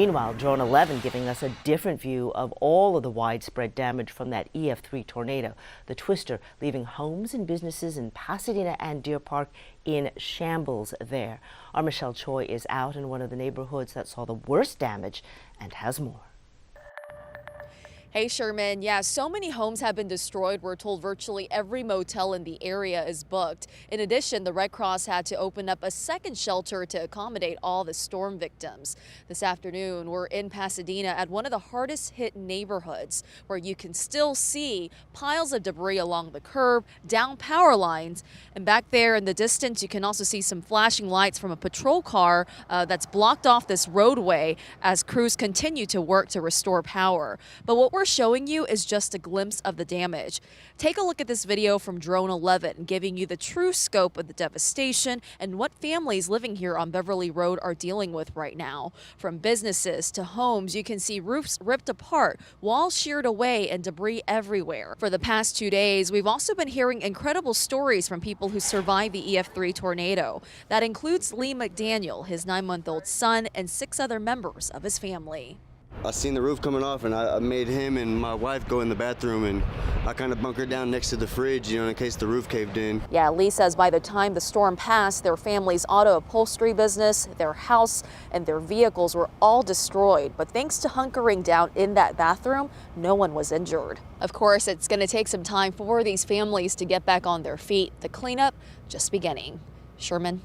Meanwhile, Drone 11 giving us a different view of all of the widespread damage from that EF3 tornado. The twister leaving homes and businesses in Pasadena and Deer Park in shambles there. Our Michelle Choi is out in one of the neighborhoods that saw the worst damage and has more. Hey Sherman, yeah, so many homes have been destroyed. We're told virtually every motel in the area is booked. In addition, the Red Cross had to open up a second shelter to accommodate all the storm victims. This afternoon, we're in Pasadena at one of the hardest hit neighborhoods where you can still see piles of debris along the curb, down power lines, and back there in the distance, you can also see some flashing lights from a patrol car that's blocked off this roadway as crews continue to work to restore power. But what we're showing you is just a glimpse of the damage. Take a look at this video from Drone 11, giving you the true scope of the devastation and what families living here on Beverly Road are dealing with right now. From businesses to homes, you can see roofs ripped apart, walls sheared away, and debris everywhere. For the past 2 days, we've also been hearing incredible stories from people who survived the EF3 tornado. That includes Lee McDaniel, his 9-month-old son, and 6 other members of his family. I seen the roof coming off, and I made him and my wife go in the bathroom, and I kind of bunkered down next to the fridge, in case the roof caved in. Yeah, Lee says by the time the storm passed, their family's auto upholstery business, their house, and their vehicles were all destroyed. But thanks to hunkering down in that bathroom, no one was injured. Of course, it's going to take some time for these families to get back on their feet. The cleanup just beginning. Sherman.